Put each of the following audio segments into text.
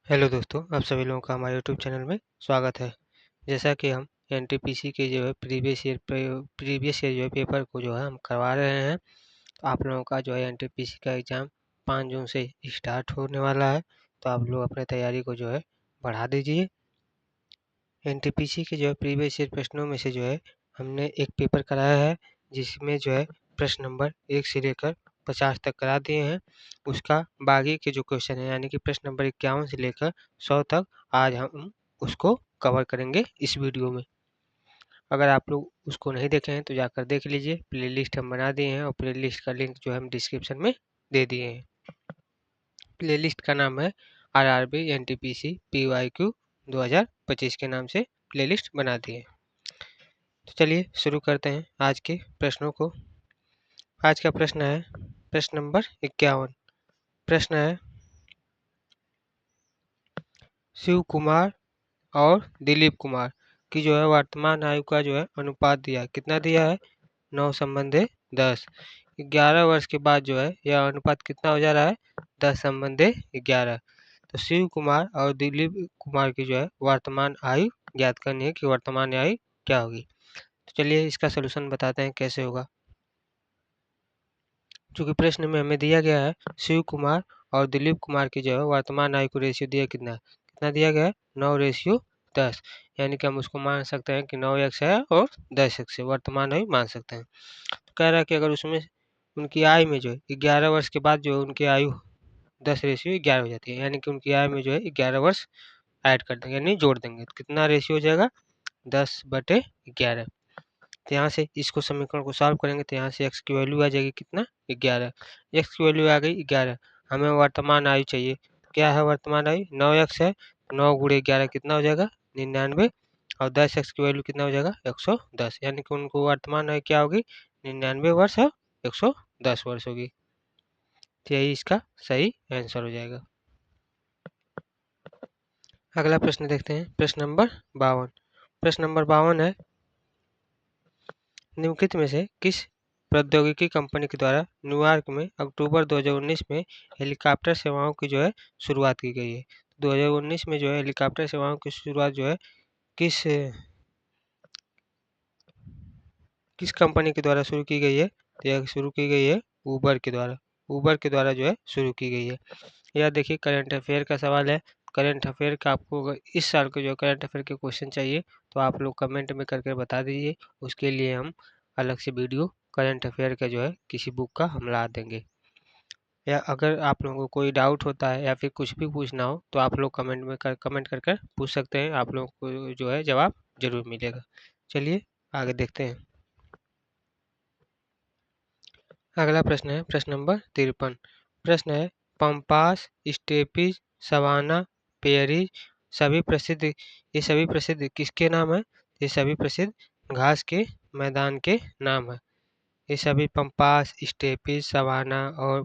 Hello दोस्तों, आप सभी लोगों का हमारे यूट्यूब चैनल में स्वागत है। जैसा कि हम एनटीपीसी के जो है प्रीवियस ईयर जो है पेपर को जो है हम करवा रहे हैं। तो आप लोगों का जो है एनटीपीसी का एग्ज़ाम 5 जून से स्टार्ट होने वाला है। तो आप लोग अपने तैयारी को जो है बढ़ा दीजिए। एनटीपीसी के जो है प्रीवियस ईयर प्रश्नों में से जो है हमने एक पेपर कराया है, जिसमें जो है प्रश्न नंबर 1 से लेकर 50 तक करा दिए हैं। उसका बाकी के जो क्वेश्चन है यानी कि प्रश्न नंबर 51 से लेकर 100 तक आज हम उसको कवर करेंगे इस वीडियो में। अगर आप लोग उसको नहीं देखे हैं तो जाकर देख लीजिए। प्लेलिस्ट हम बना दिए हैं और प्लेलिस्ट का लिंक जो है हम डिस्क्रिप्शन में दे दिए हैं। प्लेलिस्ट का नाम है आरआरबी एनटीपीसी पीवाईक्यू 2025 के नाम से प्लेलिस्ट बना दिए। तो चलिए शुरू करते हैं आज के प्रश्नों को। आज का प्रश्न है प्रश्न नंबर 51। प्रश्न है शिव कुमार और दिलीप कुमार की जो है वर्तमान आयु का जो है अनुपात दिया है। कितना दिया है? 9:10। 11 वर्ष के बाद जो है यह अनुपात कितना हो जा रहा है? 10:11। तो शिव कुमार और दिलीप कुमार की जो है वर्तमान आयु ज्ञात करनी है कि वर्तमान आयु क्या होगी। तो चलिए इसका सलूशन बताते हैं कैसे होगा। चूँकि प्रश्न में हमें दिया गया है शिव कुमार और दिलीप कुमार की जो है वर्तमान आयु को रेशियो दिया कितना दिया गया है? 9:10। यानी कि हम उसको मान सकते हैं कि 9x है और 10x है, वर्तमान आयु मान सकते हैं। तो कह रहा है कि अगर उसमें उनकी आयु में जो है 11 वर्ष के बाद जो उनकी आयु 10:11 हो जाती है, यानी कि उनकी आयु में जो है 11 वर्ष ऐड कर देंगे यानी जोड़ देंगे। तो कितना रेशियो हो जाएगा? 10/11। तो यहाँ से इसको समीकरण को सॉल्व करेंगे तो यहाँ से x की वैल्यू आ जाएगी कितना? 11। x की वैल्यू आ गई 11। हमें वर्तमान आयु चाहिए। क्या है वर्तमान आयु? 9x है। 9 गुणे 11 कितना हो जाएगा? 99। और 10x की वैल्यू कितना हो जाएगा? 110। यानी कि उनको वर्तमान आयु क्या होगी? 99 वर्ष और 110 वर्ष होगी। तो यही इसका सही आंसर हो जाएगा। अगला प्रश्न देखते हैं, प्रश्न नंबर 52। प्रश्न नंबर 52 है निम्नलिखित में से किस प्रौद्योगिकी कंपनी के द्वारा न्यूयॉर्क में अक्टूबर 2019 में हेलीकॉप्टर सेवाओं की जो है शुरुआत की गई है। 2019 में जो है हेलीकॉप्टर सेवाओं की शुरुआत जो है किस किस कंपनी के द्वारा शुरू की गई है? तो यह शुरू की गई है ऊबर के द्वारा। ऊबर के द्वारा जो है शुरू की गई है। यह देखिए करंट अफेयर का सवाल है। करंट अफेयर का आपको अगर इस साल के जो करंट अफेयर के क्वेश्चन चाहिए तो आप लोग कमेंट में करके बता दीजिए। उसके लिए हम अलग से वीडियो करंट अफेयर का जो है किसी बुक का हम ला देंगे। या अगर आप लोगों को कोई डाउट होता है या फिर कुछ भी पूछना हो तो आप लोग कमेंट कर कर पूछ सकते हैं। आप लोगों को जो है जवाब जरूर मिलेगा। चलिए आगे देखते हैं। अगला प्रश्न है प्रश्न नंबर 53। प्रश्न है पंपास, स्टेपीज, सवाना, पेयरीज ये सभी प्रसिद्ध किसके नाम है? ये सभी प्रसिद्ध घास के मैदान के नाम है। ये सभी पंपास, स्टेपीज, सवाना और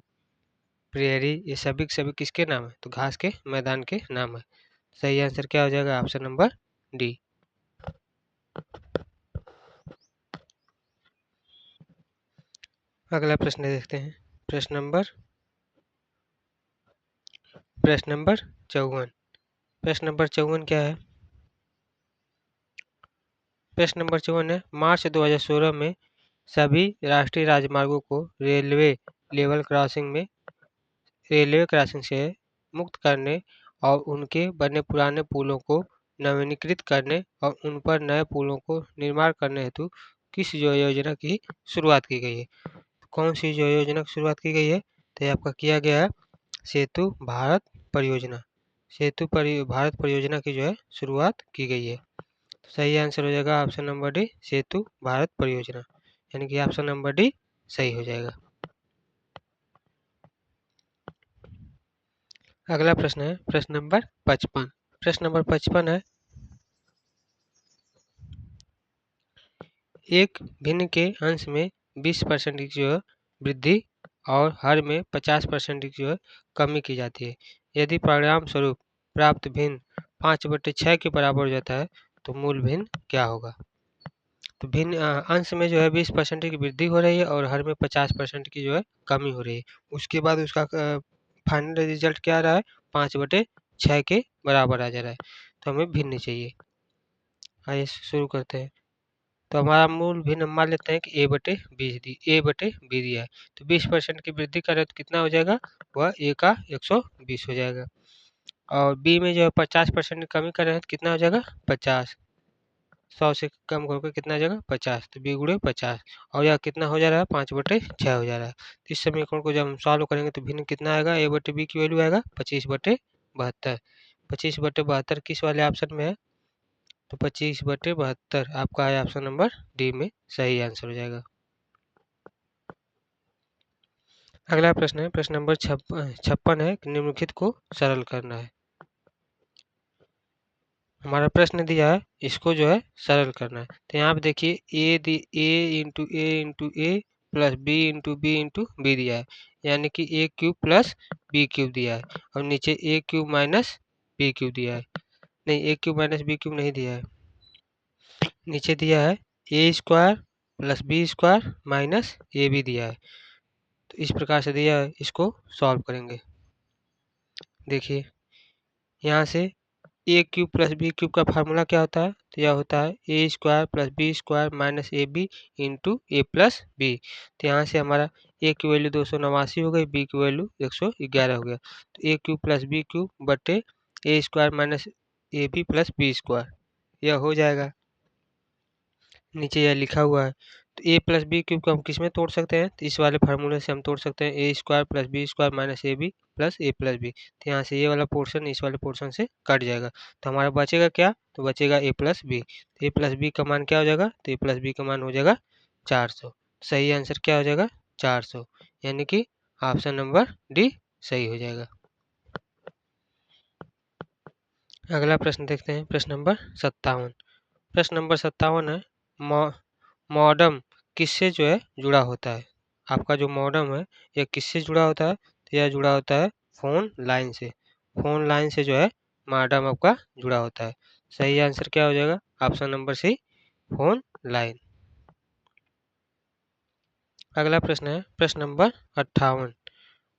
प्रेयरी ये सभी के सभी किसके नाम है? तो घास के मैदान के नाम है। सही आंसर क्या हो जाएगा? Option number D. अगला प्रश्न देखते हैं, प्रश्न नंबर 54। प्रश्न नंबर 54 क्या है? प्रश्न नंबर 54 है मार्च 2016 में सभी राष्ट्रीय राजमार्गों को रेलवे क्रॉसिंग से मुक्त करने और उनके बने पुराने पुलों को नवीनीकृत करने और उन पर नए पुलों को निर्माण करने हेतु किस योजना की शुरुआत की गई है? कौन सी योजना की शुरुआत की गई है? तो ये आपका किया गया है सेतु भारत परियोजना। भारत परियोजना की जो है शुरुआत की गई है। तो सही आंसर हो जाएगा ऑप्शन नंबर डी, सेतु भारत परियोजना। यानी कि ऑप्शन नंबर डी सही हो जाएगा। अगला प्रश्न है प्रश्न नंबर 55। प्रश्न नंबर 55 है एक भिन्न के अंश में 20% की जो है वृद्धि और हर में 50% की जो है कमी की जाती है। यदि परिणाम स्वरूप प्राप्त भिन्न 5/6 के बराबर हो जाता है तो मूल भिन्न क्या होगा? तो भिन्न अंश में जो है 20% की वृद्धि हो रही है और हर में 50% की जो है कमी हो रही है। उसके बाद उसका फाइनल रिजल्ट क्या आ रहा है? 6 के बराबर आ जा रहा है, तो हमें भिन्न चाहिए। आइए शुरू करते हैं। तो हमारा मूल भिन्न मान लेते हैं कि ए बटे बी दिया है, तो 20% की वृद्धि करें तो कितना हो जाएगा, वह ए का 120 हो जाएगा। और बी में जो है 50% की कमी कर रहे हैं तो कितना हो जाएगा 50, 100 से कम करके कितना हो जाएगा 50, तो बी गुणे 50, और यह कितना हो जा रहा है 5/6 हो जा रहा है। तो इस समीकरण को जब हम सॉल्व करेंगे तो भिन्न कितना आएगा, ए बटे बी की वैल्यू आएगा 25/72। 25/72 किस वाले ऑप्शन में है, तो 25/72 आपका है ऑप्शन नंबर डी में सही आंसर हो जाएगा। अगला प्रश्न है प्रश्न नंबर 56 है कि निम्नलिखित को सरल करना है। हमारा प्रश्न दिया है, इसको जो है सरल करना है। तो यहाँ पे देखिए a plus b into b दिया है, यानी कि a cube plus b cube दिया है, और नीचे a cube minus b cube दिया है, नहीं a cube minus b cube नहीं दिया है, नीचे दिया है a square plus b square minus a b दिया है। तो इस प्रकार से दिया है, इसको सॉल्व करेंगे। देखिए यहाँ से a cube plus b cube का फार्मूला क्या होता है, तो यह होता है a square plus b square minus a b into a plus b. तो यहाँ से हमारा ए की वैल्यू 289 हो गई, बी की वैल्यू 111 हो गया, तो a cube plus b cube बटे a square minus a b plus b square, यह हो जाएगा। नीचे यह लिखा हुआ है, तो ए प्लस बी क्यूब को हम किस में तोड़ सकते हैं, तो इस वाले फार्मूले से हम तोड़ सकते हैं a square plus b square minus a b plus a plus b. तो यहाँ से ये वाला पोर्शन इस वाले पोर्शन से कट जाएगा, तो हमारा बचेगा क्या, तो बचेगा ए प्लस बी। तो ए प्लस बी का मान क्या हो जाएगा, तो ए प्लस बी का मान हो जाएगा 400। सही आंसर क्या हो जाएगा 400, यानी कि ऑप्शन नंबर डी सही हो जाएगा। अगला प्रश्न देखते हैं, प्रश्न नंबर 57। प्रश्न नंबर 57 है, मॉडम किससे जो है जुड़ा होता है। आपका जो मॉडम है यह किससे जुड़ा होता है, तो यह जुड़ा होता है फ़ोन लाइन से। फ़ोन लाइन से जो है मॉडम आपका जुड़ा होता है। सही आंसर क्या हो जाएगा, option number C phone line. अगला प्रश्न है प्रश्न नंबर 58।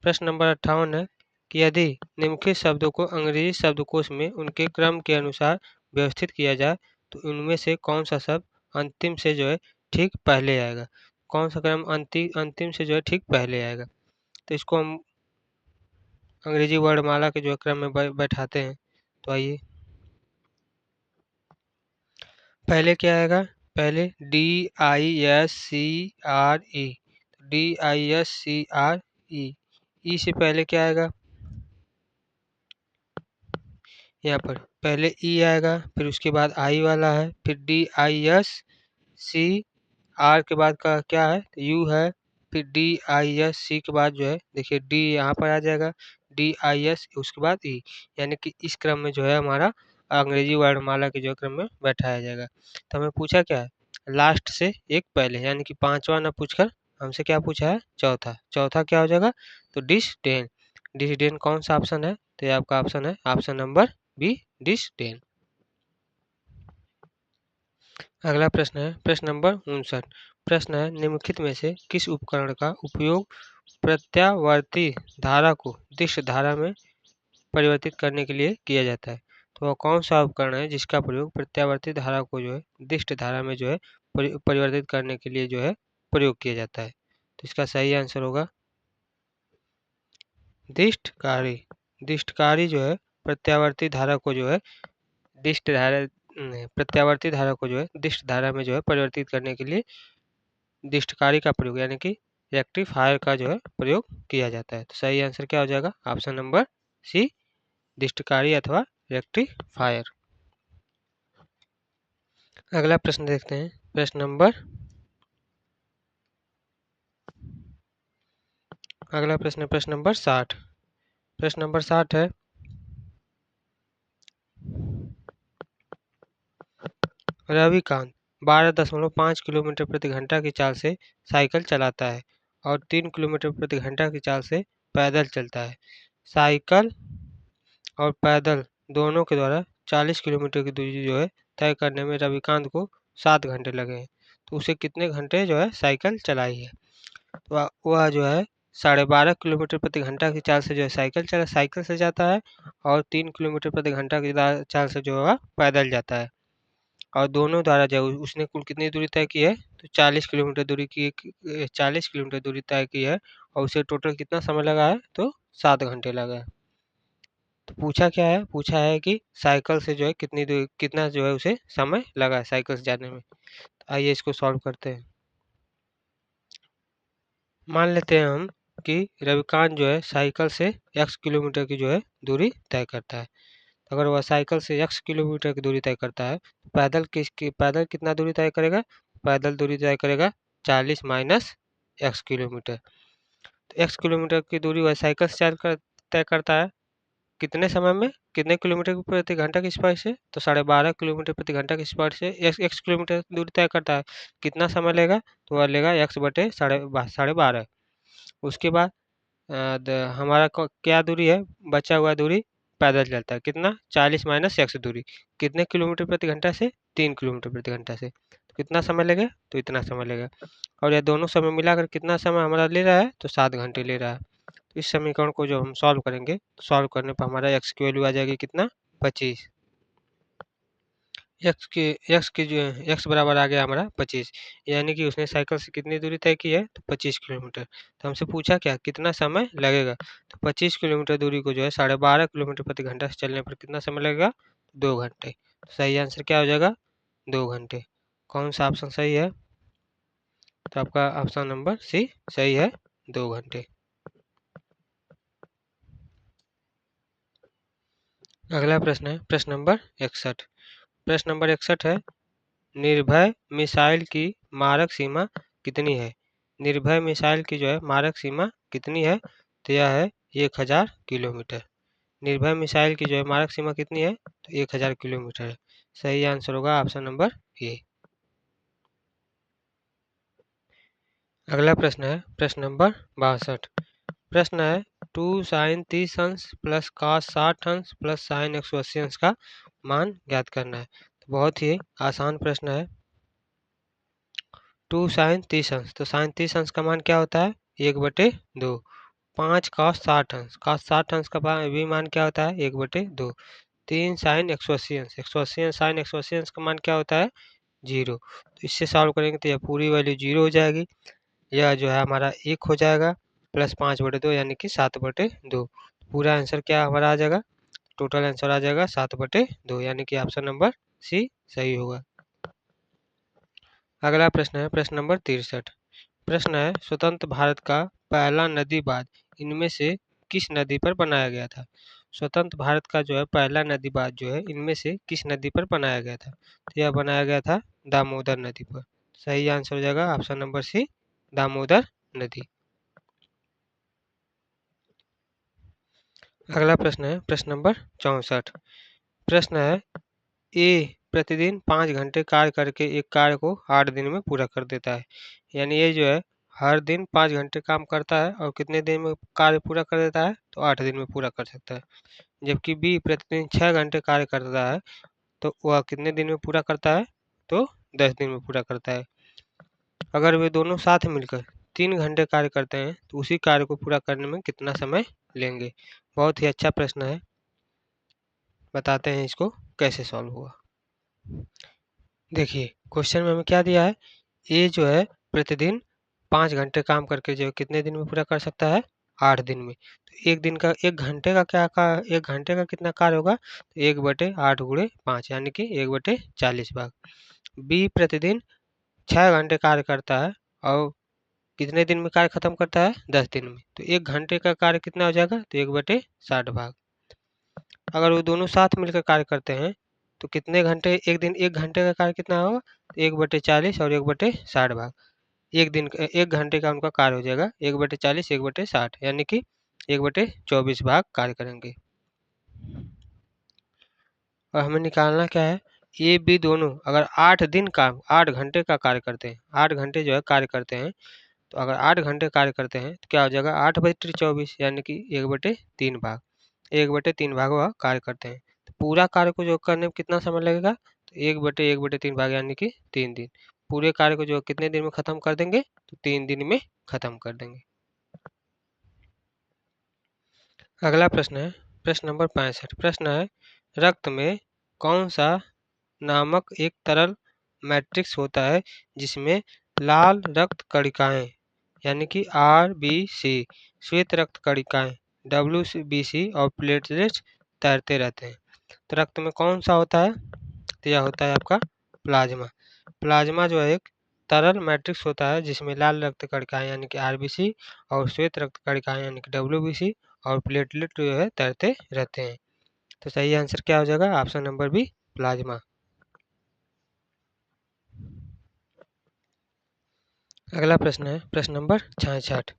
प्रश्न नंबर 58 है कि यदि निम्नलिखित शब्दों को अंग्रेजी शब्दकोश में उनके क्रम के अनुसार व्यवस्थित किया जाए तो इनमें से कौन सा शब्द अंतिम से जो है ठीक पहले आएगा। कौन सा क्रम अंतिम से जो है ठीक पहले आएगा, तो इसको हम अंग्रेजी वर्णमाला के जो है क्रम में बैठाते हैं। तो आइए, पहले क्या आएगा, पहले DISCRE, DISCRE, ई से पहले क्या आएगा, यहाँ पर पहले ई आएगा, फिर उसके बाद आई वाला है, फिर DISCR के बाद का क्या है, यू है, फिर DISC के बाद जो है देखिए डी यहाँ पर आ जाएगा, DIS उसके बाद ई, यानी कि इस क्रम में जो है हमारा अंग्रेजी वर्णमाला के जो क्रम में बैठाया जाएगा। तो हमें पूछा क्या है, लास्ट से एक पहले, यानी कि पांचवा ना पूछकर हमसे क्या पूछा है, चौथा। चौथा क्या हो जाएगा, तो डिसडेन। डिसडेन कौन सा ऑप्शन है, तो ये आपका ऑप्शन है ऑप्शन नंबर बी डिसडेन। अगला प्रश्न है प्रश्न नंबर 59। प्रश्न है निम्नलिखित में से किस उपकरण का उपयोग प्रत्यावर्ती धारा को दिष्ट धारा में परिवर्तित करने के लिए किया जाता है। तो वह कौन सा उपकरण है जिसका प्रयोग प्रत्यावर्ती धारा को जो है दिष्ट धारा में जो है परिवर्तित करने के लिए जो है प्रयोग किया जाता है। तो इसका सही आंसर होगा दिष्टकारी। दिष्टकारी जो है प्रत्यावर्ती धारा को जो है दिष्ट धारा प्रत्यावर्ती धारा को जो है दिष्ट धारा में जो है परिवर्तित करने के लिए दिष्टकारी का प्रयोग, यानी कि रेक्टिफायर का जो है प्रयोग किया जाता है। तो सही आंसर क्या हो जाएगा, ऑप्शन नंबर सी दिष्टकारी अथवा रेक्टिफायर। अगला प्रश्न देखते हैं, प्रश्न नंबर अगला प्रश्न प्रश्न नंबर 60। प्रश्न नंबर 60 है, रविकांत 12.5 किलोमीटर प्रति घंटा की चाल से साइकिल चलाता है और 3 किलोमीटर प्रति घंटा की चाल से पैदल चलता है। साइकिल और पैदल दोनों के द्वारा 40 किलोमीटर की दूरी जो है तय करने में रविकांत को 7 घंटे लगे हैं। तो उसे कितने घंटे जो है साइकिल चलाई है, तो वह जो है 12.5 किलोमीटर प्रति घंटा की चाल से जो है साइकिल से जाता है, और 3 किलोमीटर प्रति घंटा की चाल से जो है पैदल जाता है। और दोनों द्वारा जो उसने कुल कितनी दूरी तय की है, तो 40 किलोमीटर दूरी तय की है, और उसे टोटल कितना समय लगा है, तो 7 घंटे लगा है। तो पूछा क्या है, पूछा है कि साइकिल से जो है कितना जो है उसे समय लगा है साइकिल से जाने में। तो आइए इसको सॉल्व करते हैं। मान लेते हैं हम कि रविकांत जो है साइकिल से x किलोमीटर की जो है दूरी तय करता है। अगर वह साइकिल से x किलोमीटर की दूरी तय करता है, तो पैदल कितना दूरी तय करेगा, पैदल दूरी तय करेगा 40 माइनस x किलोमीटर। तो x किलोमीटर की दूरी वह साइकिल से तय करता है कितने समय में, कितने किलोमीटर प्रति घंटा की स्पीड से, तो 12.5 किलोमीटर प्रति घंटा की स्पीड से x किलोमीटर दूरी तय करता है। कितना समय लेगा, तो वह लेगा x बटे 12.5। उसके बाद हमारा क्या दूरी है, बचा हुआ दूरी पैदल चलता है कितना, 40 माइनस x दूरी, कितने किलोमीटर प्रति घंटा से, 3 किलोमीटर प्रति घंटा से। तो कितना समय लगेगा, तो इतना समय लगेगा। और यह दोनों समय मिलाकर कितना समय हमारा ले रहा है, तो 7 घंटे ले रहा है। तो इस समीकरण को जो हम सॉल्व करेंगे, तो सॉल्व करने पर हमारा x की वैल्यू आ जाएगी कितना, 25। एक्स की जो एक्स बराबर आ गया हमारा 25, यानी कि उसने साइकिल से कितनी दूरी तय की है, तो 25 किलोमीटर। तो हमसे पूछा क्या, कितना समय लगेगा, तो 25 किलोमीटर दूरी को जो है 12.5 किलोमीटर प्रति घंटा से चलने पर कितना समय लगेगा, 2 घंटे। तो सही आंसर क्या हो जाएगा, 2 घंटे। कौन सा ऑप्शन सही है, तो आपका ऑप्शन नंबर सी सही है, 2 घंटे। अगला प्रश्न है प्रश्न नंबर 61। प्रश्न नंबर 61 है, निर्भय मिसाइल की मारक सीमा कितनी है। निर्भय मिसाइल की जो है मारक सीमा कितनी है, तो यह है 1000 किलोमीटर। निर्भय मिसाइल की जो है मारक सीमा कितनी है, तो 1000 किलोमीटर है। सही आंसर होगा ऑप्शन नंबर ए। अगला प्रश्न है प्रश्न नंबर 62। प्रश्न है 2 साइन 30 अंश प्लस कॉस 60 अंश प्लस साइन 180 अंश का मान ज्ञात करना है। तो बहुत ही आसान प्रश्न है। 2 साइन 30 अंश, तो साइन 30 अंश का मान क्या होता है, 1/2। 5 कॉस 60 अंश, कॉस 60 अंश का भी मान क्या होता है, 1/2। 3 साइन 180 अंश, 180 अंश साइन 180 अंश का मान क्या होता है, 0। तो इससे सॉल्व करेंगे तो यह पूरी वैल्यू 0 हो जाएगी। यह जो है हमारा 1 हो जाएगा, प्लस 5/2 यानी कि 7/2। पूरा आंसर क्या हमारा आ जाएगा, टोटल आंसर आ जाएगा 7/2, यानी कि ऑप्शन नंबर सी सही होगा। अगला प्रश्न है प्रश्न नंबर 63। प्रश्न है स्वतंत्र भारत का पहला नदी बांध इनमें से किस नदी पर बनाया गया था। स्वतंत्र भारत का जो है पहला नदी बांध जो है इनमें से किस नदी पर बनाया गया था, तो यह बनाया गया था दामोदर नदी पर। सही आंसर हो जाएगा ऑप्शन नंबर सी, दामोदर नदी। अगला प्रश्न है प्रश्न नंबर 64। प्रश्न है ए प्रतिदिन 5 घंटे कार्य करके एक कार्य को 8 दिन में पूरा कर देता है। यानी ये जो है हर दिन 5 घंटे काम करता है और कितने दिन में कार्य पूरा कर देता है, तो 8 दिन में पूरा कर सकता है। जबकि बी प्रतिदिन 6 घंटे कार्य करता है, तो वह कितने दिन में पूरा करता है, तो 10 दिन में पूरा करता है। अगर वे दोनों साथ मिलकर 3 घंटे कार्य करते हैं, तो उसी कार्य को पूरा करने में कितना समय लेंगे। बहुत ही अच्छा प्रश्न है, बताते हैं इसको कैसे सॉल्व हुआ। देखिए क्वेश्चन में हमें क्या दिया है, ए जो है प्रतिदिन 5 घंटे काम करके जो है कितने दिन में पूरा कर सकता है, 8 दिन में। तो एक दिन का 1 घंटे का क्या का 1 घंटे का कितना कार्य होगा, तो 1/8 गुणे 5 यानी कि 1/40 भाग। बी प्रतिदिन 6 घंटे कार्य करता है और कितने दिन में कार्य खत्म करता है, 10 दिन में। तो 1 घंटे का कार्य कितना हो जाएगा, तो 1/60 भाग। अगर वो दोनों साथ मिलकर कार्य करते हैं, तो कितने घंटे, एक घंटे का कार्य कितना होगा, 1/40 और 1/60 भाग। एक दिन 1 घंटे का उनका कार्य हो जाएगा 1/40 1/60, यानी कि 1/24 भाग कार्य करेंगे। और हमें निकालना क्या है, ए बी दोनों अगर 8 घंटे का कार्य करते हैं, 8 घंटे जो है कार्य करते हैं, तो अगर 8 घंटे कार्य करते हैं तो क्या हो जाएगा, 8/24 यानी कि 1/3 भाग। 1/3 भाग वह कार्य करते हैं, तो पूरा कार्य को जो करने में कितना समय लगेगा, तो 1/1/3 भाग यानी कि 3 दिन। पूरे कार्य को जो कितने दिन में खत्म कर देंगे, तो 3 दिन में खत्म कर देंगे। अगला प्रश्न है प्रश्न नंबर 65। प्रश्न है रक्त में कौन सा नामक एक तरल मैट्रिक्स होता है जिसमें लाल रक्त कणिकाएं यानी कि RBC, श्वेत रक्त कणिकाएं WBC और प्लेटलेट्स तैरते रहते हैं। तो रक्त में कौन सा होता है? तो यह होता है आपका प्लाज्मा। प्लाज्मा जो है एक तरल मैट्रिक्स होता है जिसमें लाल रक्त कणिकाएं यानी कि RBC और श्वेत रक्त कणिकाएं यानी कि WBC और प्लेटलेट जो है तैरते रहते हैं। तो सही आंसर क्या हो जाएगा? Option number B, plasma. अगला प्रश्न है प्रश्न नंबर 66।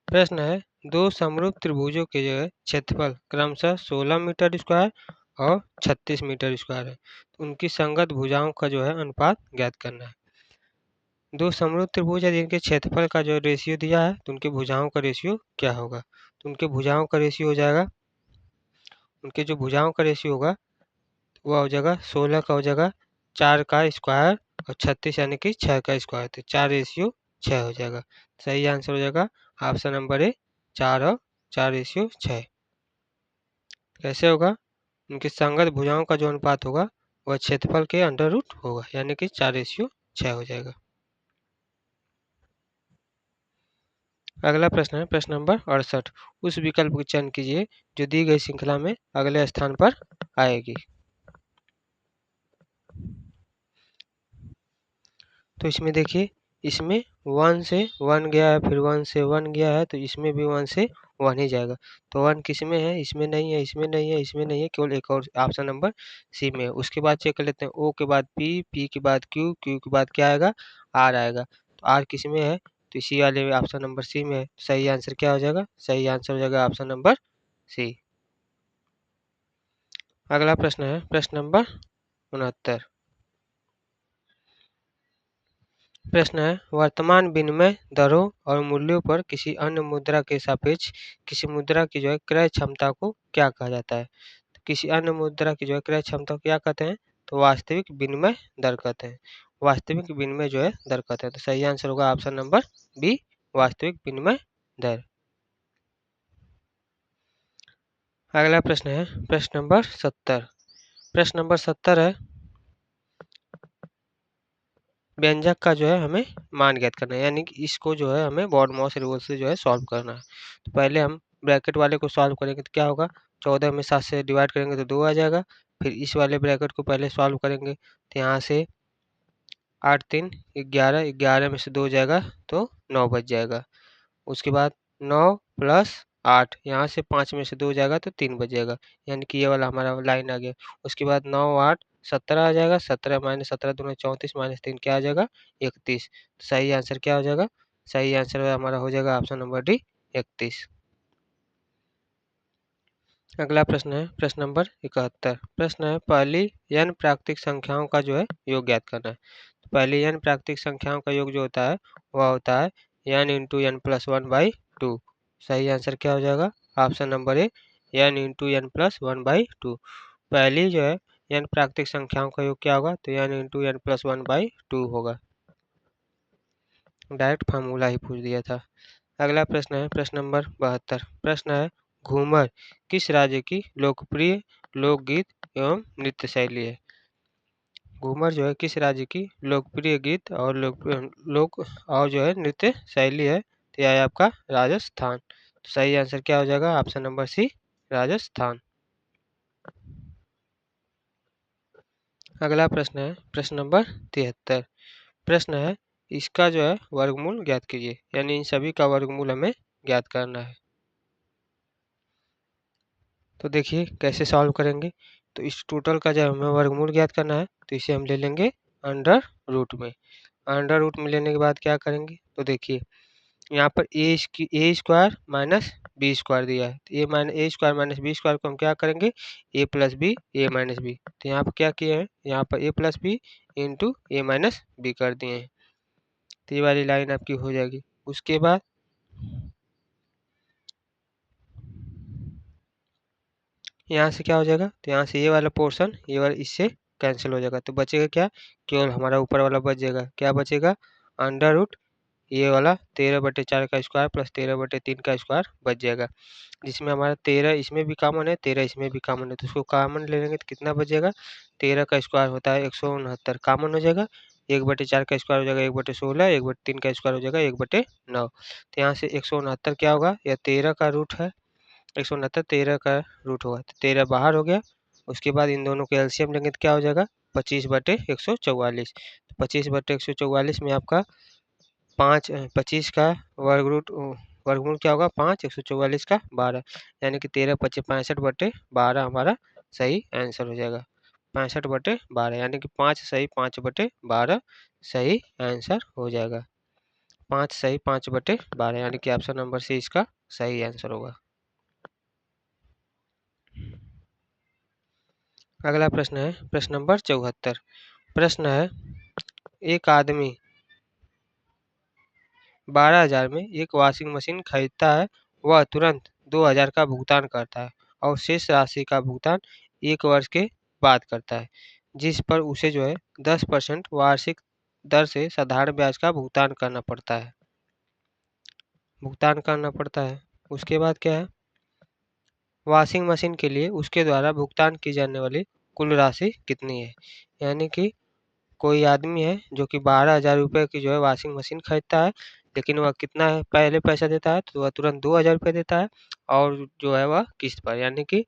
प्रश्न है दो समरूप त्रिभुजों के जो है क्षेत्रफल क्रमशः 16 मीटर स्क्वायर और 36 मीटर स्क्वायर है। तो उनकी संगत भुजाओं का जो है अनुपात ज्ञात करना है। दो समरूप त्रिभुज है जिनके क्षेत्रफल का जो रेशियो दिया है तो उनके भुजाओं का रेशियो क्या होगा? तो उनके भुजाओं का रेशियो हो जाएगा, उनके जो भुजाओं का रेशियो होगा वह हो जाएगा 16 का हो जाएगा 4 का स्क्वायर और 36 यानी कि 6 का स्क्वायर, तो 4 रेशियो 6 हो जाएगा। सही आंसर हो जाएगा ऑप्शन नंबर ए, 4 और 4 रेशियो 6। कैसे होगा? उनकी संगत भुजाओं का जो अनुपात होगा वह क्षेत्रफल के अंडर रूट होगा यानी कि 4 रेशियो 6 हो जाएगा। अगला प्रश्न है प्रश्न नंबर 68। उस विकल्प का चयन कीजिए जो दी गई श्रृंखला में अगले स्थान पर आएगी। तो इसमें देखिए, इसमें 1 से 1 गया है, फिर 1 से 1 गया है, तो इसमें भी 1 से 1 ही जाएगा। तो 1 किस में है? इसमें नहीं है, इसमें नहीं है, इसमें नहीं है, केवल एक और ऑप्शन नंबर सी में है। उसके बाद चेक कर लेते हैं, ओ के बाद पी, पी के बाद क्यू, क्यू के बाद क्या आएगा? आर आएगा। तो आर किस में है? तो इसी वाले ऑप्शन नंबर सी में है। सही आंसर क्या हो जाएगा? सही आंसर हो जाएगा ऑप्शन नंबर सी। अगला प्रश्न है प्रश्न नंबर 69। प्रश्न है वर्तमान विनिमय दरों और मूल्यों पर किसी अन्य मुद्रा के सापेक्ष किसी मुद्रा की जो है क्रय क्षमता को क्या कहा जाता है? तो किसी अन्य मुद्रा की जो है क्रय क्षमता को क्या कहते हैं? तो वास्तविक विनिमय दर कहते हैं। वास्तविक विनिमय जो है दर कहते हैं। तो सही आंसर होगा ऑप्शन नंबर बी, वास्तविक विनिमय दर। अगला प्रश्न है प्रश्न नंबर 70। प्रश्न नंबर 70 है व्यंजक का जो है हमें मान ज्ञात करना है, यानी कि इसको जो है हमें बॉडमॉस रूल से जो है सॉल्व करना है। तो पहले हम ब्रैकेट वाले को सॉल्व करेंगे तो क्या होगा? 14 में 7 से डिवाइड करेंगे तो 2 आ जाएगा। फिर इस वाले ब्रैकेट को पहले सॉल्व करेंगे तो यहाँ से 8 3 11, 11 में से 2 जाएगा तो 9 बच जाएगा। उसके बाद 9 प्लस 8, यहाँ से 5 में से 2 जाएगा तो 3 बच जाएगा, यानी कि ये वाला हमारा लाइन आ गया। उसके बाद 9 8 17 आ जाएगा, 17 माइनस 17 दूना 34 माइनस 3 क्या आ जाएगा? 31। सही आंसर क्या हो जाएगा? सही आंसर हमारा हो जाएगा ऑप्शन नंबर डी, 31। अगला प्रश्न है प्रश्न नंबर 71। प्रश्न है पहली n प्राकृतिक संख्याओं का जो है योग ज्ञात करना है। तो पहली n प्राकृतिक संख्याओं का योग जो होता है वह होता है n इंटू n प्लस 1/2। सही आंसर क्या हो जाएगा? Option number A, n into n plus 1/2। पहली जो है n प्राकृतिक संख्याओं का योग क्या होगा? तो n इंटू n प्लस 1/2 होगा। डायरेक्ट फार्मूला ही पूछ दिया था। अगला प्रश्न है प्रश्न नंबर 72। प्रश्न है घूमर किस राज्य की लोकप्रिय लोकगीत एवं नृत्य शैली है? घूमर जो है किस राज्य की लोकप्रिय गीत और लोक और जो है नृत्य शैली है? तो यह है आपका राजस्थान। तो सही आंसर क्या हो जाएगा? Option number C, Rajasthan. अगला प्रश्न है प्रश्न नंबर 73। प्रश्न है इसका जो है वर्गमूल ज्ञात कीजिए, यानी इन सभी का वर्गमूल हमें ज्ञात करना है। तो देखिए कैसे सॉल्व करेंगे। तो इस टोटल का जब हमें वर्गमूल ज्ञात करना है तो इसे हम ले लेंगे अंडर रूट में। अंडर रूट में लेने के बाद क्या करेंगे? तो देखिए यहाँ पर ए स्क्वायर माइनस बी स्क्वायर दिया है, तो ए स्क्वायर माइनस बी स्क्वायर को हम क्या करेंगे? ए प्लस बी, ए माइनस बी। तो यहाँ पर क्या किए हैं? यहाँ पर ए प्लस बी इंटू ए माइनस बी कर दिए हैं। तो ये वाली लाइन आपकी हो जाएगी। उसके बाद यहाँ से क्या हो जाएगा? तो यहाँ से ये वाला पोर्शन ये वाला इससे कैंसिल हो जाएगा, तो बचेगा क्या? केवल हमारा ऊपर वाला बच जाएगा। क्या बचेगा? अंडर रूट ये वाला 13/4 का स्क्वायर प्लस 13/3 का स्क्वायर बच जाएगा, जिसमें हमारा 13 इसमें भी कॉमन है, 13 इसमें भी कॉमन है, तो उसको कॉमन ले लेंगे तो कितना बचेगा, 13 का स्क्वायर होता है 169, कॉमन हो जाएगा, 1/4 का स्क्वायर हो जाएगा 1/16, 1/3 का स्क्वायर हो जाएगा 1/9। तो यहाँ से 169 क्या होगा, यह 13 का रूट है, 169 13 का रूट होगा, तो 13 बाहर हो गया। उसके बाद इन दोनों के एलसीएम लेंगे तो क्या हो जाएगा, 25/144। 25/144 में आपका 25 का वर्गमूल क्या होगा, 5, 144 का 12, यानी कि 13 25 65/12 हमारा सही आंसर हो जाएगा। 65/12 यानी कि 5 सही 5/12 सही आंसर हो जाएगा। 5 सही 5/12 यानी कि ऑप्शन नंबर सी इसका सही आंसर होगा। अगला प्रश्न है प्रश्न नंबर 74। प्रश्न है, एक आदमी 12,000 में एक वॉशिंग मशीन खरीदता है, वह तुरंत 2,000 का भुगतान करता है और शेष राशि का भुगतान 1 वर्ष के बाद करता है, जिस पर उसे जो है 10% वार्षिक दर से साधारण ब्याज का भुगतान करना पड़ता है। उसके बाद क्या है, वॉशिंग मशीन के लिए उसके द्वारा भुगतान की जाने वाली कुल राशि कितनी है। यानी कि कोई आदमी है जो कि 12,000 रुपये की जो है वॉशिंग मशीन खरीदता है, लेकिन वह कितना है पहले पैसा देता है, तो वह तुरंत 2,000 रुपये देता है और जो है वह किस्त पर, यानी कि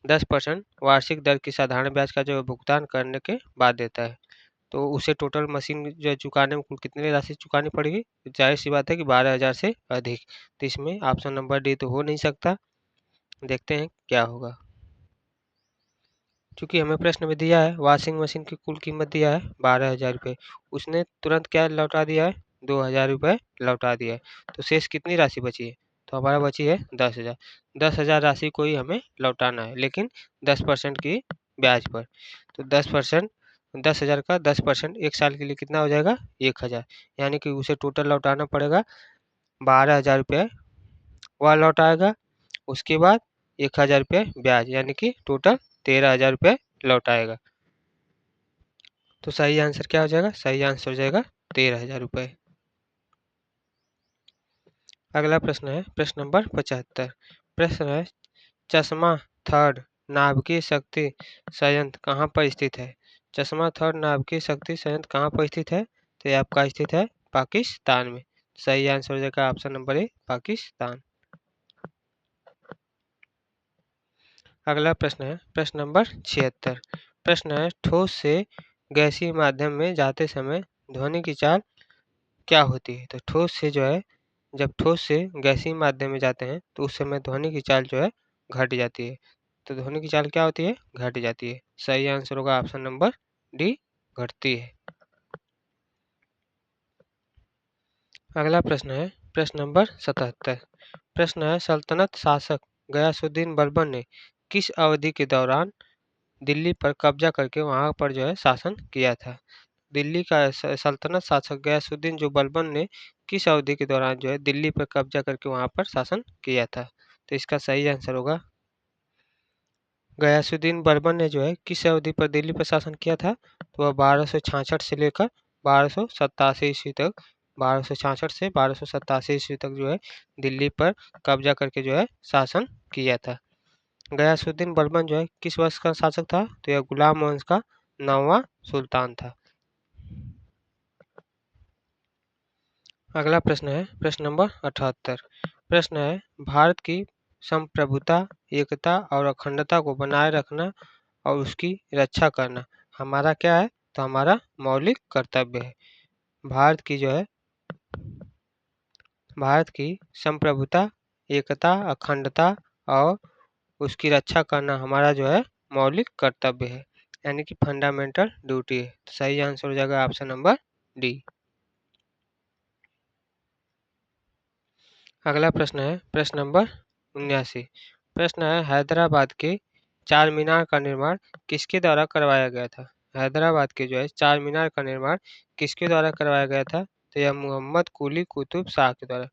10% वार्षिक दर की साधारण ब्याज का जो है भुगतान करने के बाद देता है। तो उसे टोटल मशीन जो है चुकाने में कुल कितनी राशि चुकानी पड़ेगी, तो जाहिर सी बात है कि 12,000 से अधिक। तो इसमें ऑप्शन नंबर डी तो हो नहीं सकता, देखते हैं क्या होगा। चूँकि हमें प्रश्न में दिया है वॉशिंग मशीन की कुल कीमत दिया है 12,000 रुपये, उसने तुरंत क्या लौटा दिया है, 2,000 रुपये लौटा दिया है, तो शेष कितनी राशि बची है, तो हमारा बची है 10,000। 10,000 राशि को ही हमें लौटाना है, लेकिन 10% की ब्याज पर। तो 10%, 10,000 का 10% एक साल के लिए कितना हो जाएगा, 1,000, यानी कि उसे टोटल लौटाना पड़ेगा 12,000 रुपये, वह लौटाएगा। उसके बाद 1,000 रुपये ब्याज, यानी कि टोटल 13,000 रुपये लौटाएगा। तो सही आंसर क्या हो जाएगा, सही आंसर हो जाएगा 13,000 रुपये। अगला प्रश्न है प्रश्न नंबर 75। प्रश्न है, चश्मा थर्ड नाभिकीय शक्ति संयंत्र कहाँ पर स्थित है। चश्मा थर्ड नाभिकीय शक्ति संयंत्र कहाँ पर स्थित है, तो ये आपका स्थित है पाकिस्तान में। सही आंसर हो जाएगा ऑप्शन नंबर ए, पाकिस्तान। अगला प्रश्न है प्रश्न नंबर 76। प्रश्न है, ठोस से गैसीय माध्यम में जाते समय ध्वनि की चाल क्या होती है। तो ठोस से जो है, जब ठोस से गैसीय माध्यम में जाते हैं तो उस समय ध्वनि की चाल जो है घट जाती है। तो ध्वनि की चाल क्या होती है, घट जाती है। सही आंसर होगा ऑप्शन नंबर डी, घटती है। अगला प्रश्न है प्रश्न नंबर 77। प्रश्न है, सल्तनत शासक गयासुद्दीन बलबन ने किस अवधि के दौरान दिल्ली पर कब्जा करके वहां पर जो है शासन किया था। दिल्ली का सल्तनत शासक गयासुद्दीन जो बलबन ने किस अवधि के दौरान जो है दिल्ली पर कब्जा करके वहां पर शासन किया था। तो इसका सही आंसर होगा, गयासुद्दीन बलबन ने जो है किस अवधि पर दिल्ली पर शासन किया था, तो वह 1266 से लेकर 1287 ईस्वी तक, 1266 से 1287 ईस्वी तक जो है दिल्ली पर कब्जा करके जो है शासन किया था। गयासुद्दीन बलबन जो है किस वंश का शासक था, तो यह गुलाम वंश का 9वां सुल्तान था। अगला प्रश्न है प्रश्न नंबर 78। प्रश्न है, भारत की संप्रभुता, एकता और अखंडता को बनाए रखना और उसकी रक्षा करना हमारा क्या है, तो हमारा मौलिक कर्तव्य है। भारत की जो है, भारत की संप्रभुता, एकता, अखंडता और उसकी रक्षा करना हमारा जो है मौलिक कर्तव्य है, यानी कि फंडामेंटल ड्यूटी है। तो सही आंसर हो जाएगा ऑप्शन नंबर डी। अगला प्रश्न है प्रश्न नंबर 79। प्रश्न है, हैदराबाद के चार मीनार का निर्माण किसके द्वारा करवाया गया था। हैदराबाद के जो है चार मीनार का निर्माण किसके द्वारा करवाया गया था, तो यह मोहम्मद कुली कुतुब शाह के द्वारा,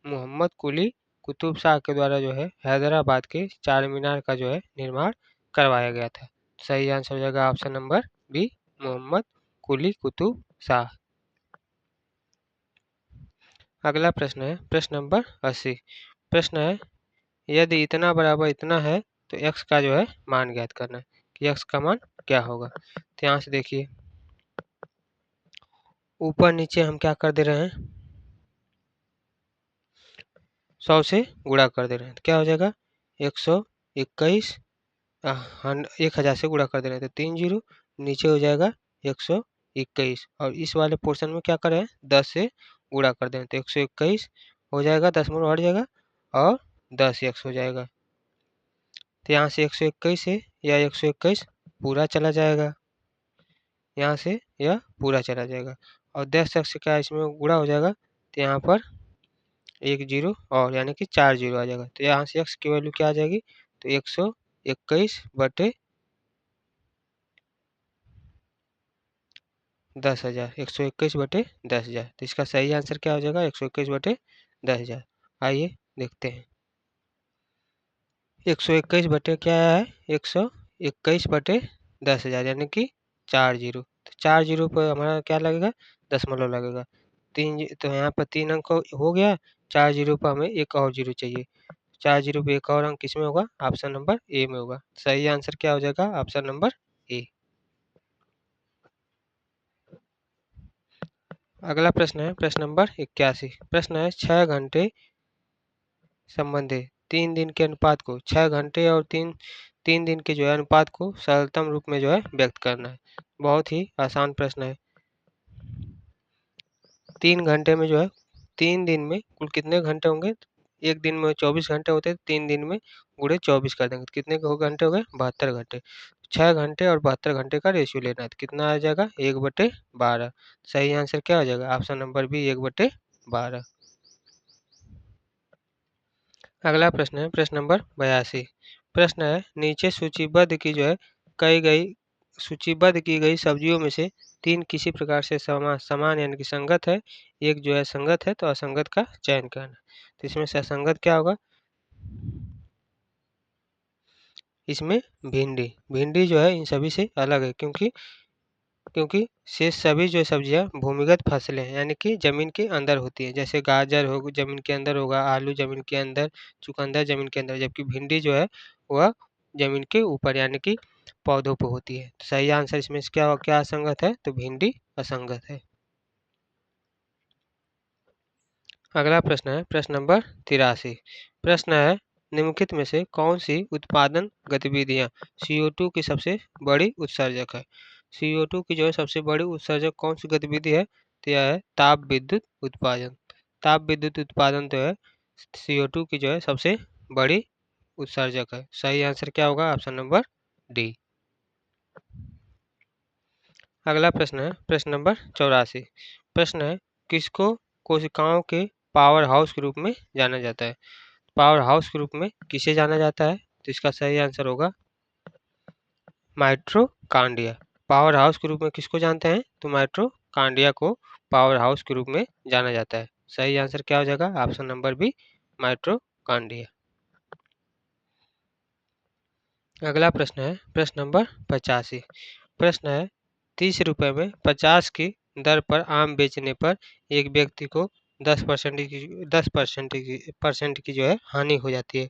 मोहम्मद कुली कुतुब शाह के द्वारा जो है हैदराबाद के चार मीनार का जो है निर्माण करवाया गया था। सही आंसर हो जाएगा ऑप्शन नंबर बी, मोहम्मद कुली कुतुब शाह। अगला प्रश्न है प्रश्न नंबर 80। प्रश्न है यदि इतना बराबर इतना है तो x का जो है मान ज्ञात करना है कि x का मान क्या होगा। तो यहाँ से देखिए ऊपर नीचे हम क्या कर दे रहे हैं, 100 से गुणा कर दे रहे हैं तो क्या हो जाएगा 121, 1000 से गुणा कर दे रहे हैं तो 3 जीरो, नीचे हो जाएगा 121 और इस वाले पोर्शन में क्या करें 10 से गुणा कर दें तो 121 हो जाएगा, 10 में हट जाएगा और 10 x हो जाएगा। तो यहाँ से 121 है या 121 पूरा चला जाएगा, यहाँ से यह पूरा चला जाएगा और 10 x का इसमें गुणा हो जाएगा तो यहाँ पर एक जीरो और यानी कि 4 जीरो आ जाएगा। तो यहाँ से x की वैल्यू क्या आ जाएगी तो 121 बटे 10,000, 121 बटे 10,000। तो इसका सही आंसर क्या हो जाएगा 121 बटे 10,000। आइए देखते हैं 121 बटे क्या है 121 बटे 10,000 यानी कि 4 जीरो। तो 4 जीरो पर हमारा क्या लगेगा दशमलव लगेगा। तो यहाँ पर 3 अंक हो गया, 4 जीरो पर हमें एक और जीरो चाहिए। 4 जीरो पे एक और अंक किसमें होगा ऑप्शन नंबर ए में होगा। सही आंसर क्या हो जाएगा ऑप्शन नंबर ए। अगला प्रश्न है प्रश्न नंबर 81। प्रश्न है 6 घंटे संबंधित 3 दिन के अनुपात को 6 घंटे और 3 दिन के जो है अनुपात को सरलतम रूप में जो है व्यक्त करना है। बहुत ही आसान प्रश्न है। 3 घंटे में जो है 3 दिन में कुल कितने घंटे होंगे, एक दिन में 24 घंटे होते हैं, 3 दिन में गुणे 24 कर देंगे तो कितने घंटे हो गए 72 घंटे। 6 घंटे और 72 घंटे का रेशियो लेना है तो कितना आ जाएगा 1/12। सही आंसर क्या हो जाएगा ऑप्शन नंबर बी 1/12। अगला प्रश्न है प्रश्न नंबर 82। प्रश्न है नीचे सूचीबद्ध की गई सब्जियों में से 3 किसी प्रकार से समान यानी कि संगत है, एक जो है संगत है तो असंगत का चयन करना। तो इसमें से असंगत क्या होगा, इसमें भिंडी। भिंडी जो है इन सभी से अलग है क्योंकि शेष सभी जो सब्जियां भूमिगत फसलें हैं यानी कि जमीन के अंदर होती है। जैसे गाजर हो जमीन के अंदर होगा, आलू जमीन के अंदर, चुकंदर जमीन के अंदर, जबकि भिंडी जो है वह जमीन के ऊपर यानी कि पौधों पर होती है। तो सही आंसर इसमें से क्या क्या असंगत है तो भिंडी असंगत है। अगला प्रश्न है प्रश्न नंबर 83। प्रश्न है निम्नलिखित में से कौन सी उत्पादन गतिविधियां CO2 की सबसे बड़ी उत्सर्जक है। CO2 की जो है सबसे बड़ी उत्सर्जक कौन सी गतिविधि है तो यह है ताप विद्युत उत्पादन। ताप विद्युत उत्पादन तो है CO2 की जो है सबसे बड़ी उत्सर्जक है। सही आंसर क्या होगा ऑप्शन नंबर डी। अगला प्रश्न है प्रश्न नंबर 84। प्रश्न है किसको कोशिकाओं के पावर हाउस के रूप में जाना जाता है। पावर हाउस के रूप में किसे जाना जाता है तो इसका सही आंसर होगा माइटोकॉन्ड्रिया। पावर हाउस के रूप में किसको जानते हैं तो माइटोकॉन्ड्रिया को पावर हाउस के रूप में जाना जाता है। सही आंसर क्या हो जाएगा ऑप्शन नंबर बी माइटोकॉन्ड्रिया। अगला प्रश्न है प्रश्न नंबर 85। प्रश्न है 30 रुपये में 50 की दर पर आम बेचने पर एक व्यक्ति को 10% की जो है हानि हो जाती है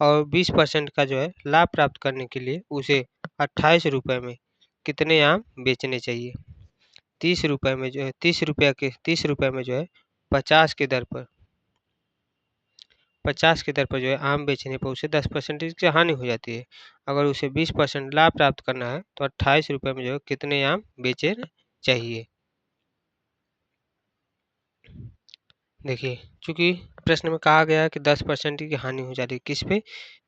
और 20% का जो है लाभ प्राप्त करने के लिए उसे 28 रुपये में कितने आम बेचने चाहिए। 30 रुपये में जो है 50 की दर पर 50 की दर पर जो है आम बेचने पर उसे 10% की हानि हो जाती है। अगर उसे 20% लाभ प्राप्त करना है तो 28 रुपये में जो है कितने आम बेचे चाहिए। देखिए चूंकि प्रश्न में कहा गया है कि 10% की हानि हो जा रही है किस पे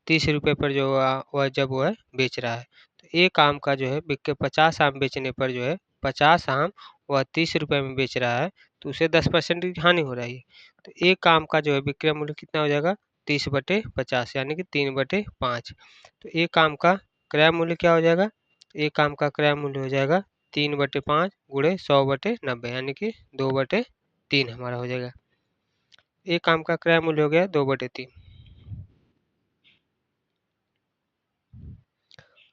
30 रुपये पर जो वह जब वह बेच रहा है तो एक आम का जो है बिक के 50 आम बेचने पर जो है 50 आम वह 30 रुपये में बेच रहा है तो उसे 10% की हानि हो रही है। तो एक आम का जो है विक्रय मूल्य कितना हो जाएगा 30/50 यानी कि 3/5। तो एक आम का क्रय मूल्य क्या हो जाएगा, एक आम का क्रय मूल्य हो जाएगा 3/5 गुणे 100/90 यानी कि 2/3 हमारा हो जाएगा। एक आम का क्रय मूल्य हो गया 2/3।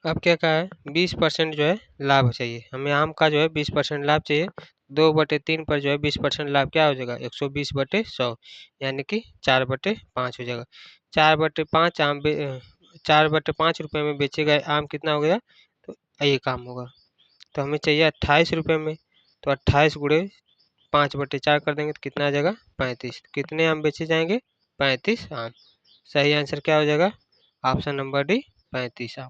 अब क्या कहा है 20% जो है लाभ चाहिए, हमें आम का जो है 20% लाभ चाहिए। 2/3 पर जो है 20% लाभ क्या हो जाएगा, 120/100 यानी कि 4/5 हो जाएगा। 4/5 4/5 में बेचे गए आम कितना हो गया, तो ये काम होगा। तो हमें चाहिए 28 रुपये में, तो 28 गुणे 5/4 कर देंगे तो कितना आ जाएगा, 35। कितने आम बेचे जाएंगे, 35 आम। सही आंसर क्या हो जाएगा, ऑप्शन नंबर डी, 35 आम।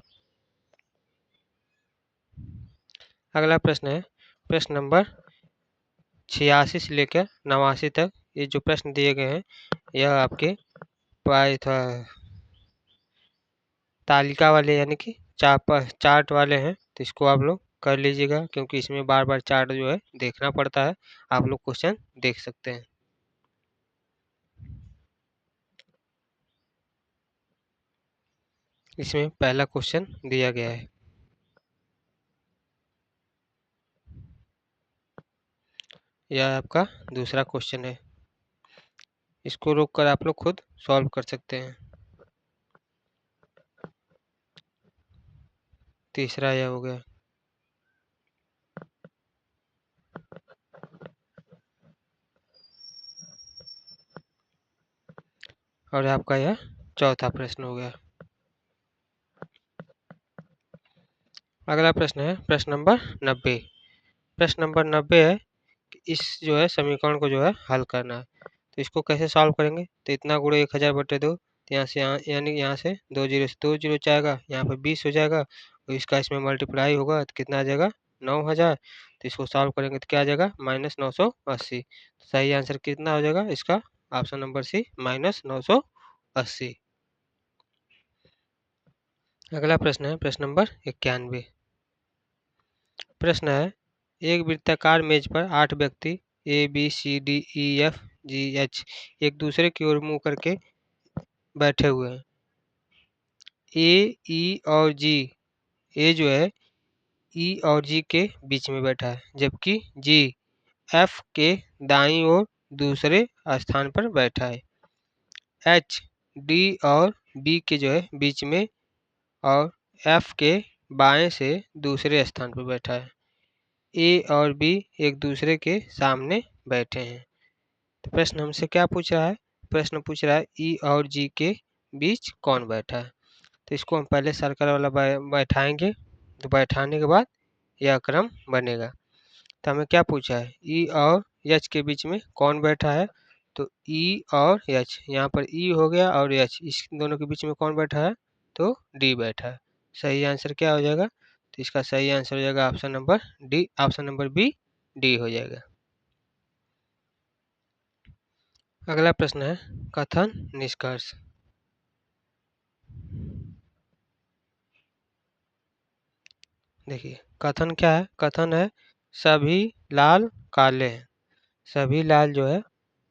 अगला प्रश्न है प्रश्न नंबर 86 से लेकर 89 तक। ये जो प्रश्न दिए गए हैं यह आपके तालिका वाले यानी कि चार्ट वाले हैं, तो इसको आप लोग कर लीजिएगा, क्योंकि इसमें बार बार चार्ट जो है देखना पड़ता है। आप लोग क्वेश्चन देख सकते हैं। इसमें पहला क्वेश्चन दिया गया है, यह आपका दूसरा क्वेश्चन है। इसको रोक कर आप लोग खुद सॉल्व कर सकते हैं। तीसरा यह हो गया, और आपका यह चौथा प्रश्न हो गया। अगला प्रश्न है प्रश्न नंबर 90। प्रश्न नंबर 90 है कि इस जो है समीकरण को जो है हल करना है। तो इसको कैसे सॉल्व करेंगे, तो इतना गुणे 1000/2, तो यहाँ से यानी यहाँ से 2 जीरो से 2 जीरो जाएगा, यहाँ पर 20 हो जाएगा, और इसका इसमें मल्टीप्लाई होगा तो कितना आ जाएगा, 9000। तो इसको सॉल्व करेंगे तो क्या आ जाएगा, -980। सही आंसर कितना हो जाएगा इसका, ऑप्शन नंबर सी, -980। अगला प्रश्न है प्रश्न नंबर 91। प्रश्न है, एक वृत्ताकार मेज पर 8 व्यक्ति ABCDEFGH एक दूसरे की ओर मुंह करके बैठे हुए हैं। ए, ई और जी, ए जो है ई और जी के बीच में बैठा है, जबकि जी एफ के दाईं ओर दूसरे स्थान पर बैठा है। एच डी और बी के जो है बीच में और एफ के बाएं से दूसरे स्थान पर बैठा है। ए और बी एक दूसरे के सामने बैठे हैं। तो प्रश्न हमसे क्या पूछ रहा है, प्रश्न पूछ रहा है ई और जी के बीच कौन बैठा है। तो इसको हम पहले सर्कल वाला बैठाएंगे, तो बैठाने के बाद यह क्रम बनेगा। तो हमें क्या पूछा है, ई और एच के बीच में कौन बैठा है। तो ई और एच, यहाँ पर ई हो गया और एच, इस दोनों के बीच में कौन बैठा है, तो डी बैठा है। सही आंसर क्या हो जाएगा, तो इसका सही आंसर हो जाएगा option number D, option number B, D हो जाएगा। अगला प्रश्न है कथन निष्कर्ष। देखिए कथन क्या है, कथन है सभी लाल काले हैं। सभी लाल जो है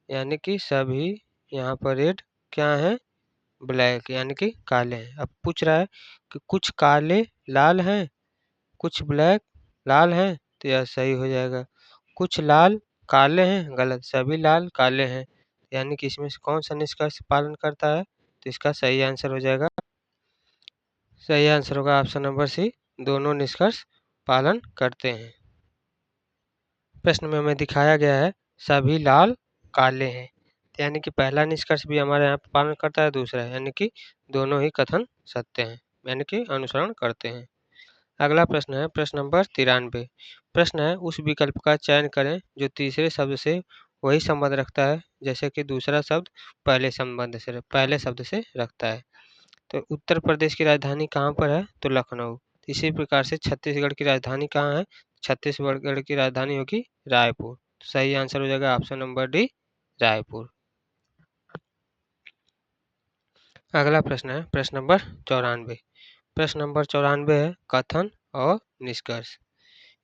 यानी कि सभी, यहाँ पर रेड क्या है, ब्लैक यानी कि काले हैं। अब पूछ रहा है कि कुछ काले लाल हैं, कुछ ब्लैक लाल हैं, तो यह सही हो जाएगा। कुछ लाल काले हैं, गलत, सभी लाल काले हैं, यानी कि इसमें से कौन सा निष्कर्ष पालन करता है, तो इसका सही आंसर हो जाएगा, सही आंसर होगा ऑप्शन नंबर सी, दोनों निष्कर्ष पालन करते हैं। प्रश्न में हमें दिखाया गया है सभी लाल काले हैं, यानी कि पहला निष्कर्ष भी हमारे यहाँ पालन करता है, दूसरा है यानी कि दोनों ही कथन सत्य हैं, यानी कि अनुसरण करते हैं। अगला प्रश्न है प्रश्न नंबर 93। प्रश्न है उस विकल्प का चयन करें जो तीसरे शब्द से वही संबंध रखता है जैसे कि दूसरा शब्द पहले शब्द से रखता है। तो उत्तर प्रदेश की राजधानी कहाँ पर है, तो लखनऊ। इसी प्रकार से छत्तीसगढ़ की राजधानी कहाँ है, छत्तीसगढ़ की राजधानी होगी रायपुर। तो सही आंसर हो जाएगा ऑप्शन नंबर डी, रायपुर। अगला प्रश्न है प्रश्न नंबर 94। प्रश्न नंबर 94 है कथन और निष्कर्ष।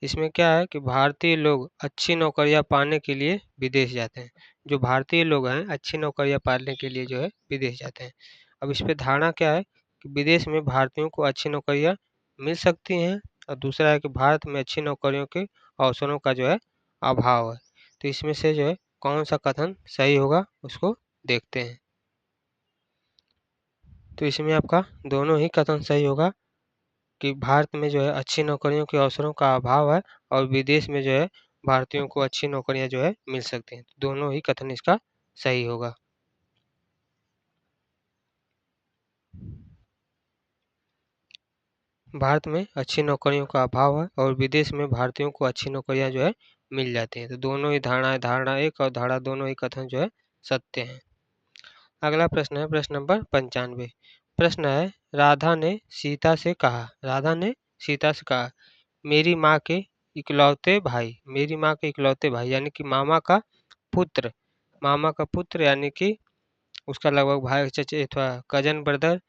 इसमें क्या है कि भारतीय लोग अच्छी नौकरियां पाने के लिए विदेश जाते हैं। जो भारतीय लोग हैं अच्छी नौकरियां पाने के लिए जो है विदेश जाते हैं। अब इस पे धारणा क्या है कि विदेश में भारतीयों को अच्छी नौकरियां मिल सकती हैं, और दूसरा है कि भारत में अच्छी नौकरियों के अवसरों का जो है अभाव है। तो इसमें से जो है कौन सा कथन सही होगा उसको देखते हैं। तो इसमें आपका दोनों ही कथन सही होगा कि भारत में जो है अच्छी नौकरियों के अवसरों का अभाव है, और विदेश में जो है भारतीयों को अच्छी नौकरियां जो है मिल सकती हैं। दोनों ही कथन इसका सही होगा। भारत में अच्छी नौकरियों का अभाव है और विदेश में भारतीयों को अच्छी नौकरियां जो है मिल जाती हैं। तो दोनों ही धारणा 1 और धारणा दोनों ही कथन जो है सत्य हैं। अगला प्रश्न है प्रश्न नंबर 95। प्रश्न है राधा ने सीता से कहा मेरी माँ के इकलौते भाई यानी कि मामा का पुत्र यानी कि उसका लगभग भाई चचे अथवा कजन ब्रदर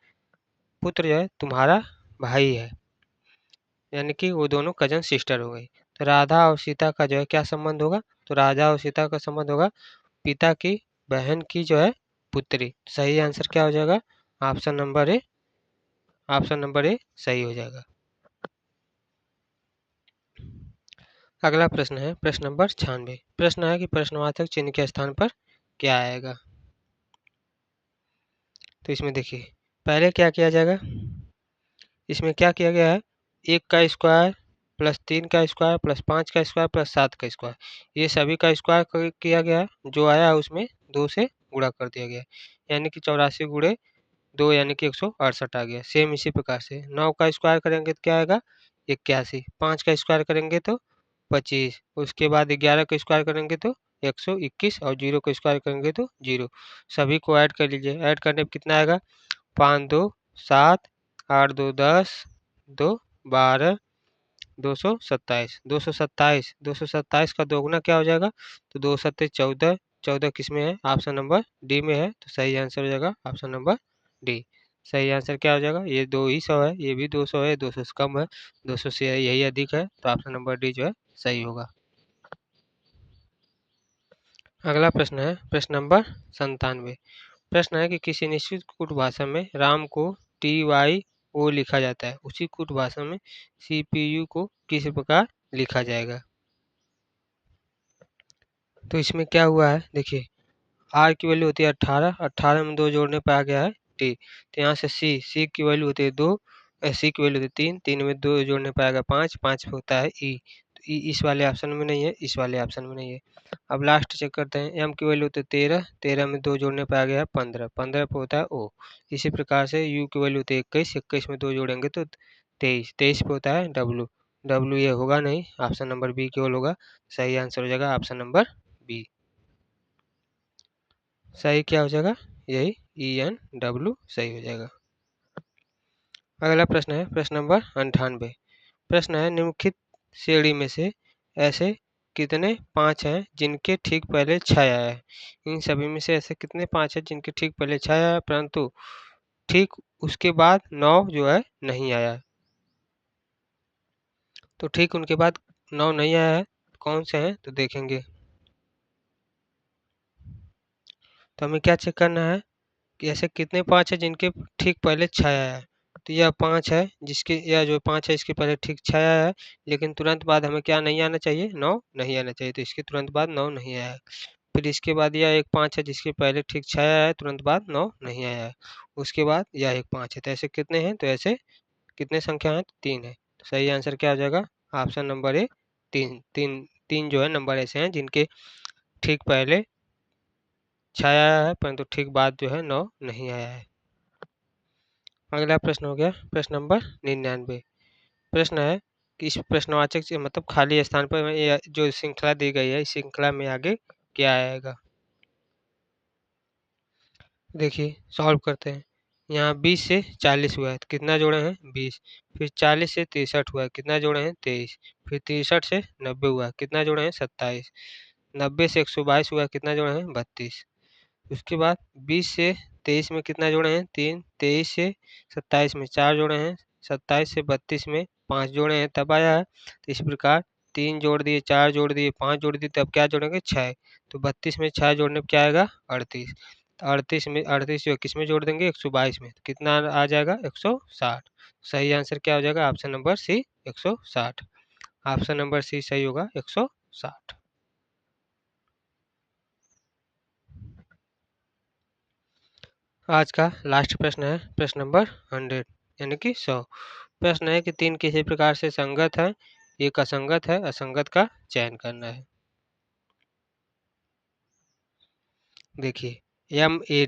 पुत्र जो है तुम्हारा भाई है, यानी कि वो दोनों कजन सिस्टर हो गई। तो राधा और सीता का जो है क्या संबंध होगा? तो राधा और सीता का संबंध होगा पिता की बहन की जो है पुत्री। सही आंसर क्या हो जाएगा? Option number A. Option number A सही हो जाएगा। अगला प्रश्न है प्रश्न नंबर 96। प्रश्न है कि प्रश्नवाचक चिन्ह के स्थान पर क्या आएगा? तो इसमें देखिए पहले क्या किया जाएगा, इसमें क्या किया गया है 1 का स्क्वायर प्लस 3 का स्क्वायर प्लस 5 का स्क्वायर प्लस 7 का स्क्वायर, ये सभी का स्क्वायर किया गया है। जो आया है उसमें 2 से गुणा कर दिया गया है, यानी कि 84 गुणे 2 यानी कि 168 आ गया। सेम इसी प्रकार से 9 का स्क्वायर करेंगे तो क्या आएगा 81, 5 का स्क्वायर करेंगे तो 25, उसके बाद 11 का स्क्वायर करेंगे तो 121 और 0 का स्क्वायर करेंगे तो 0। सभी को ऐड कर लीजिए, ऐड करने पर कितना आएगा 5 2 7 8 2 10 2 12 227 227 का दोगुना क्या हो जाएगा? तो 2 सत्ते 14, 14 किस में है? ऑप्शन नंबर डी में है। तो सही आंसर हो जाएगा ऑप्शन नंबर डी। सही आंसर क्या हो जाएगा? ये 2 ही 100 है, ये भी 200 है, 200 से कम है, 200 से यही अधिक है। तो ऑप्शन नंबर डी जो है सही होगा। अगला प्रश्न है प्रश्न नंबर 97। प्रश्न है कि किसी निश्चित कूट भाषा में राम को TYO लिखा जाता है, उसी कूट भाषा में CPU को किस प्रकार लिखा जाएगा? तो इसमें क्या हुआ है देखिए, आर की वैल्यू होती है 18, 18 में 2 जोड़ने पर आ गया है टी। तो यहाँ से सी की वैल्यू होती है 2, सी की वैल्यू होती है 3, 3 में 2 जोड़ने पर आएगा 5, 5 होता है ई। तो ई इस वाले ऑप्शन में नहीं है, इस वाले ऑप्शन में नहीं है। अब लास्ट चेक करते हैं, एम की वैल्यू होती है 13, 13 में 2 जोड़ने पर आ गया है 15, 15 पे होता है ओ। इसी प्रकार से यू की वैल्यू होती है 21, 21 में 2 जोड़ेंगे तो 23, 23 पे होता है डब्लू, डब्लू ये होगा नहीं, ऑप्शन नंबर बी केवल होगा। सही आंसर हो जाएगा ऑप्शन नंबर बी। सही क्या हो जाएगा? यही ENW सही हो जाएगा। अगला प्रश्न है प्रश्न नंबर 98। प्रश्न है निम्नलिखित श्रेणी में से ऐसे कितने 5 हैं जिनके ठीक पहले 6 आया है? इन सभी में से ऐसे कितने 5 हैं जिनके ठीक पहले 6 आया है परंतु ठीक उसके बाद 9 जो है नहीं आया है? तो ठीक उनके बाद 9 नहीं आया है, कौन से हैं? तो देखेंगे। तो हमें क्या चेक करना है कि ऐसे कितने 5 हैं जिनके ठीक पहले 6 आया है? तो यह 5 है जिसके, यह जो 5 है इसके पहले ठीक 6 आया है, लेकिन तुरंत बाद हमें क्या नहीं आना चाहिए? 9 नहीं आना चाहिए। तो इसके तुरंत बाद 9 नहीं आया है। फिर इसके बाद यह एक 5 है जिसके पहले ठीक 6 आया है, तुरंत बाद 9 नहीं आया है। उसके बाद यह एक 5 है। तो ऐसे कितने हैं? तो ऐसे कितने संख्या हैं? 3 है। तो सही आंसर क्या हो जाएगा? Option number A 3। 3 जो है नंबर ऐसे हैं जिनके ठीक पहले 6 आया है परंतु ठीक बाद जो है 9 नहीं आया है। अगला प्रश्न हो गया प्रश्न नंबर 99। प्रश्न है कि इस प्रश्नवाचक से मतलब खाली स्थान पर ये जो श्रृंखला दी गई है, इस श्रृंखला में आगे क्या आएगा? देखिए सॉल्व करते हैं। यहाँ 20 से 40 हुआ है तो कितना जोड़े हैं? 20। फिर 40 से 63 हुआ है, कितना जोड़े हैं? 23। फिर 63 से 90 हुआ है, कितना जोड़े हैं? 27। 90 से 122 हुआ है, कितना जोड़े हैं? 32। उसके बाद 20 से 23 में कितना जोड़े हैं? 3। 23 से 27 में 4 जोड़े हैं, 27 से 32 में 5 जोड़े हैं तब आया है। तो इस प्रकार 3 जोड़ दिए, 4 जोड़ दिए, 5 जोड़ दिए, तब क्या जोड़ेंगे? 6। तो 32 में 6 जोड़ने पर क्या आएगा? 38। तो 38 में 38 जो किस में जोड़ देंगे? 122 में, तो कितना आ जाएगा? 160। सही आंसर क्या हो जाएगा? Option number C 160। Option number C सही होगा 160। आज का लास्ट प्रश्न है प्रश्न नंबर 100 यानी कि 100। प्रश्न है कि 3 किसी प्रकार से संगत हैं, एक असंगत है, असंगत का चयन करना है। देखिए एम ए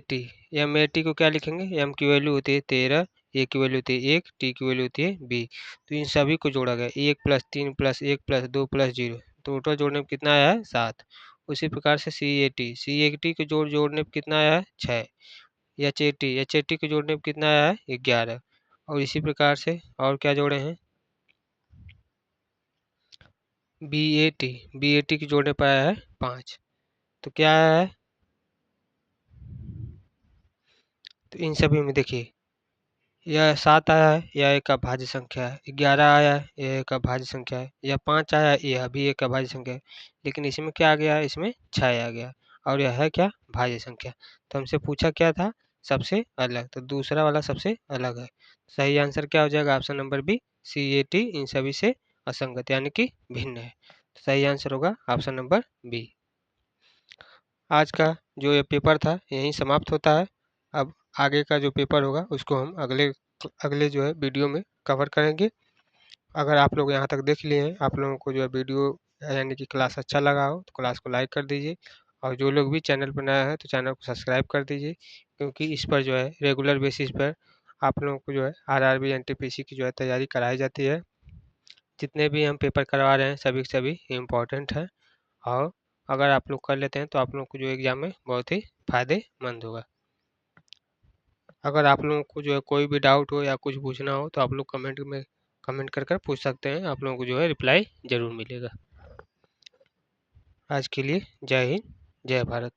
टी को क्या लिखेंगे, एम की वैल्यू होती है 13, ए की वैल्यू होती है 1, टी की वैल्यू होती है बी। तो इन सभी को जोड़ा गया, 1 + 3 + 1 + 2 + 0, टोटल जोड़ने में कितना आया है 7। उसी प्रकार से सी ए टी को जोड़ने में कितना आया है 6। एच ए टी को जोड़ने में कितना आया है 11। और इसी प्रकार से और क्या जोड़े हैं, बी ए टी के जोड़ने पर आया है 5। तो क्या आया है, तो इन सभी में देखिए यह 7 आया है, यह एक अभाज्य संख्या है, 11 आया है, यह एक अभाज्य संख्या है, यह 5 आया है, यह भी एक अभाज्य संख्या है। लेकिन इसमें क्या आ गया है, इसमें 6 आ गया और यह है क्या, भाज्य संख्या। तो हमसे पूछा क्या था, सबसे अलग, तो दूसरा वाला सबसे अलग है। सही आंसर क्या हो जाएगा, option number B, C A T इन सभी से असंगत यानी कि भिन्न है। तो सही आंसर होगा ऑप्शन नंबर बी। आज का जो ये पेपर था यहीं समाप्त होता है। अब आगे का जो पेपर होगा उसको हम अगले अगले जो है वीडियो में कवर करेंगे। अगर आप लोग यहाँ तक देख लिए हैं, आप लोगों को जो है वीडियो यानी कि क्लास अच्छा लगा हो तो क्लास को लाइक कर दीजिए, और जो लोग भी चैनल पर नया है तो चैनल को सब्सक्राइब कर दीजिए, क्योंकि इस पर जो है रेगुलर बेसिस पर आप लोगों को जो है आरआरबी एनटीपीसी की जो है तैयारी कराई जाती है। जितने भी हम पेपर करवा रहे हैं सभी के सभी इम्पोर्टेंट हैं, और अगर आप लोग कर लेते हैं तो आप लोग को जो एग्ज़ाम में बहुत ही फ़ायदेमंद होगा। अगर आप लोगों को जो है कोई भी डाउट हो या कुछ पूछना हो तो आप लोग कमेंट में कमेंट कर कर पूछ सकते हैं, आप लोगों को जो है रिप्लाई ज़रूर मिलेगा। आज के लिए जय हिंद, जय भारत।